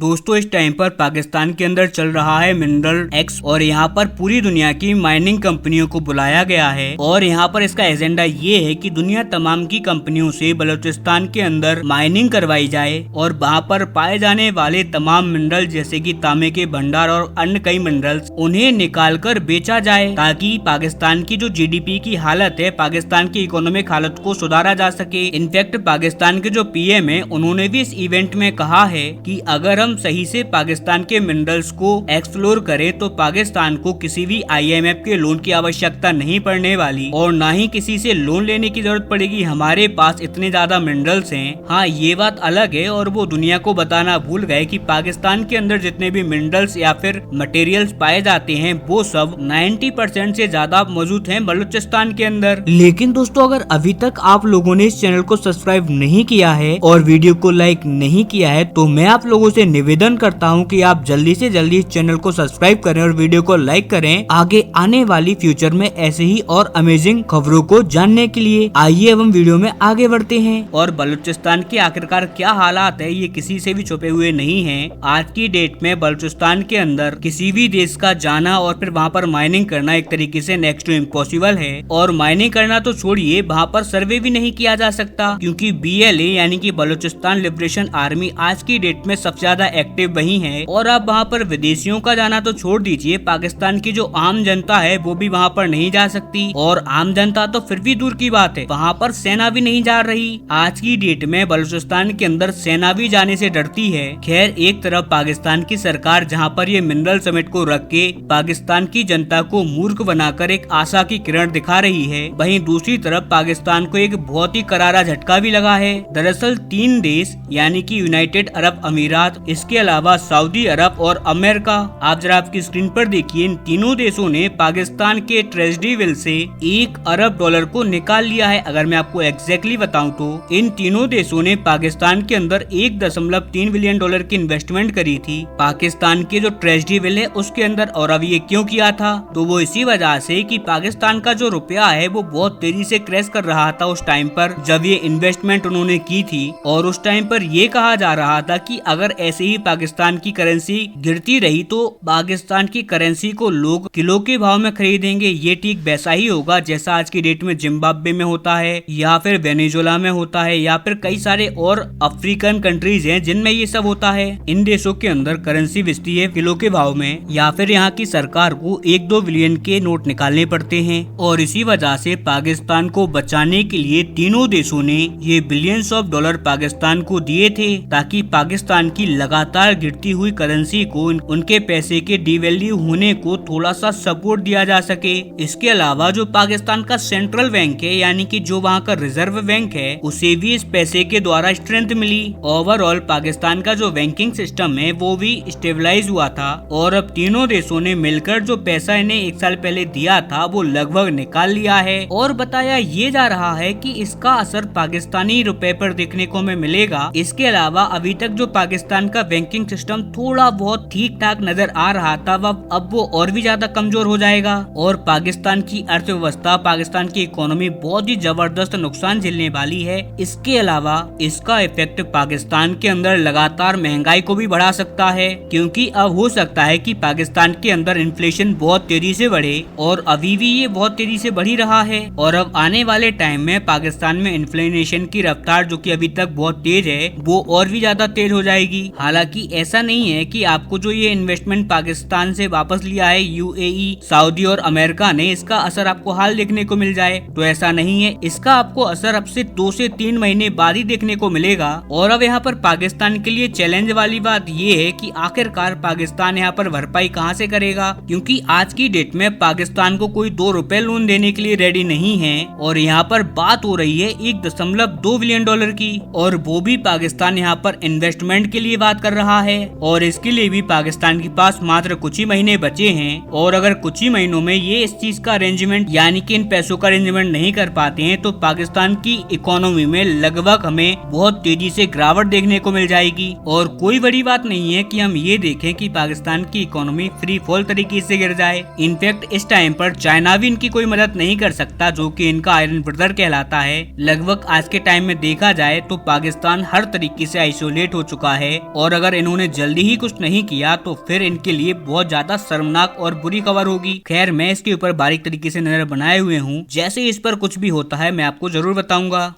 दोस्तों इस टाइम पर पाकिस्तान के अंदर चल रहा है मिनरल एक्स और यहाँ पर पूरी दुनिया की माइनिंग कंपनियों को बुलाया गया है और यहाँ पर इसका एजेंडा ये है कि दुनिया तमाम की कंपनियों से बलूचिस्तान के अंदर माइनिंग करवाई जाए और वहाँ पर पाए जाने वाले तमाम मिनरल जैसे कि तांबे के भंडार और अन्य कई मिनरल्स उन्हें निकाल कर बेचा जाए ताकि पाकिस्तान की जो जीडीपी की हालत है, पाकिस्तान की इकोनॉमिक हालत को सुधारा जा सके। इनफैक्ट पाकिस्तान के जो पीएम है उन्होंने भी इस इवेंट में कहा है कि अगर हम सही से पाकिस्तान के मिनरल्स को एक्सप्लोर करें तो पाकिस्तान को किसी भी आईएमएफ के लोन की आवश्यकता नहीं पड़ने वाली और ना ही किसी से लोन लेने की जरूरत पड़ेगी। हमारे पास इतने ज्यादा मिनरल्स हैं। हाँ, ये बात अलग है और वो दुनिया को बताना भूल गए कि पाकिस्तान के अंदर जितने भी मिनरल्स या फिर मटेरियल्स पाए जाते हैं वो सब 90% से ज्यादा मौजूद हैं बलूचिस्तान के अंदर। लेकिन दोस्तों अगर अभी तक आप लोगों ने इस चैनल को सब्सक्राइब नहीं किया है और वीडियो को लाइक नहीं किया है तो मैं आप लोगों से निवेदन करता हूं कि आप जल्दी से जल्दी इस चैनल को सब्सक्राइब करें और वीडियो को लाइक करें आगे आने वाली फ्यूचर में ऐसे ही और अमेजिंग खबरों को जानने के लिए। आइए अब हम वीडियो में आगे बढ़ते हैं। और बलूचिस्तान के आखिरकार क्या हालात है ये किसी से भी छुपे हुए नहीं है। आज की डेट में बलूचिस्तान के अंदर किसी भी देश का जाना और फिर वहाँ पर माइनिंग करना एक तरीके से नेक्स्ट टू इम्पॉसिबल है और माइनिंग करना तो छोड़िए, वहाँ पर सर्वे भी नहीं किया जा सकता क्योंकि BLA यानी कि बलूचिस्तान लिबरेशन आर्मी आज की डेट में सबसे ज्यादा एक्टिव वही है। और अब वहाँ पर विदेशियों का जाना तो छोड़ दीजिए, पाकिस्तान की जो आम जनता है वो भी वहाँ पर नहीं जा सकती और आम जनता तो फिर भी दूर की बात है, वहाँ पर सेना भी नहीं जा रही। आज की डेट में बलूचिस्तान के अंदर सेना भी जाने से डरती है। खैर, एक तरफ पाकिस्तान की सरकार जहाँ पर ये मिनरल समिट को रख के पाकिस्तान की जनता को मूर्ख बनाकर एक आशा की किरण दिखा रही है, वहीं दूसरी तरफ पाकिस्तान को एक बहुत ही करारा झटका भी लगा है। दरअसल 3 देश यानी कि यूनाइटेड अरब अमीरात, इसके अलावा सऊदी अरब और अमेरिका, आप जरा आपकी स्क्रीन पर देखिए, इन तीनों देशों ने पाकिस्तान के ट्रेजरी बिल से $1 अरब को निकाल लिया है। अगर मैं आपको एग्जैक्टली बताऊं तो इन तीनों देशों ने पाकिस्तान के अंदर $1.3 बिलियन की इन्वेस्टमेंट करी थी पाकिस्तान के जो ट्रेजरी बिल है उसके अंदर। और अब ये क्यों किया था, तो वो इसी वजह से कि पाकिस्तान का जो रुपया है वो बहुत तेजी से क्रैश कर रहा था उस टाइम पर जब ये इन्वेस्टमेंट उन्होंने की थी। और उस टाइम पर ये कहा जा रहा था कि अगर ऐसे ही पाकिस्तान की करेंसी गिरती रही तो पाकिस्तान की करेंसी को लोग किलो के भाव में खरीदेंगे। ये ठीक वैसा ही होगा जैसा आज की डेट में जिम्बाब्वे में होता है या फिर वेनेजुएला में होता है या फिर कई सारे और अफ्रीकन कंट्रीज हैं जिनमें ये सब होता है। इन देशों के अंदर करेंसी बिकती है किलो के भाव में या फिर यहाँ की सरकार को 1-2 बिलियन के नोट निकालने पड़ते हैं। और इसी वजह से पाकिस्तान को बचाने के लिए तीनों देशों ने ये बिलियंस ऑफ डॉलर पाकिस्तान को दिए थे ताकि पाकिस्तान की लगातार गिरती हुई करेंसी को उनके पैसे के डिवैल्यू होने को थोड़ा सा सपोर्ट दिया जा सके। इसके अलावा जो पाकिस्तान का सेंट्रल बैंक है यानी कि जो वहाँ का रिजर्व बैंक है उसे भी इस पैसे के द्वारा स्ट्रेंथ मिली। ओवरऑल पाकिस्तान का जो बैंकिंग सिस्टम है वो भी स्टेबलाइज हुआ था और अब तीनों देशों ने मिलकर जो पैसा इन्हें 1 साल पहले दिया था वो लगभग निकाल लिया है। और बताया ये जा रहा है कि इसका असर पाकिस्तानी रुपए पर देखने को हमें मिलेगा। इसके अलावा अभी तक जो पाकिस्तान का बैंकिंग सिस्टम थोड़ा बहुत ठीक ठाक नजर आ रहा था अब वो और भी ज्यादा कमजोर हो जाएगा और पाकिस्तान की अर्थव्यवस्था, पाकिस्तान की इकोनॉमी बहुत ही जबरदस्त नुकसान झेलने वाली है। इसके अलावा इसका इफेक्ट पाकिस्तान के अंदर लगातार महंगाई को भी बढ़ा सकता है क्योंकि अब हो सकता है कि पाकिस्तान के अंदर इन्फ्लेशन बहुत तेजी से बढ़े और अभी भी ये बहुत तेजी से बढ़ ही रहा है। और अब आने वाले टाइम में पाकिस्तान में इन्फ्लेशन की रफ्तार जो कि अभी तक बहुत तेज है वो और भी ज्यादा तेज हो जाएगी। हालांकि ऐसा नहीं है कि आपको जो ये इन्वेस्टमेंट पाकिस्तान से वापस लिया है UAE, सऊदी और अमेरिका ने, इसका असर आपको हाल देखने को मिल जाए, तो ऐसा नहीं है। इसका आपको असर अब से 2 से 3 महीने बाद ही देखने को मिलेगा। और अब यहाँ पर पाकिस्तान के लिए चैलेंज वाली बात ये है कि आखिरकार पाकिस्तान यहाँ पर भरपाई कहाँ से करेगा क्योंकि आज की डेट में पाकिस्तान को कोई $2 लोन देने के लिए रेडी नहीं है और यहाँ पर बात हो रही है $1.2 बिलियन की और वो भी पाकिस्तान यहाँ पर इन्वेस्टमेंट के लिए बात कर रहा है और इसके लिए भी पाकिस्तान के पास मात्र कुछ ही महीने बचे हैं। और अगर कुछ ही महीनों में ये इस चीज का अरेंजमेंट यानी कि इन पैसों का अरेंजमेंट नहीं कर पाते हैं तो पाकिस्तान की इकोनॉमी में लगभग हमें बहुत तेजी से गिरावट देखने को मिल जाएगी। और कोई बड़ी बात नहीं है कि हम ये देखें कि पाकिस्तान की इकोनॉमी फ्री फॉल तरीके से गिर जाए। इनफैक्ट इस टाइम पर चाइना भी इनकी कोई मदद नहीं कर सकता जो कि इनका आयरन ब्रदर कहलाता है। लगभग आज के टाइम में देखा जाए तो पाकिस्तान हर तरीके से आइसोलेट हो चुका है और अगर इन्होंने जल्दी ही कुछ नहीं किया तो फिर इनके लिए बहुत ज्यादा शर्मनाक और बुरी खबर होगी। खैर, मैं इसके ऊपर बारीक तरीके से नजर बनाए हुए हूँ, जैसे इस पर कुछ भी होता है मैं आपको जरूर बताऊंगा।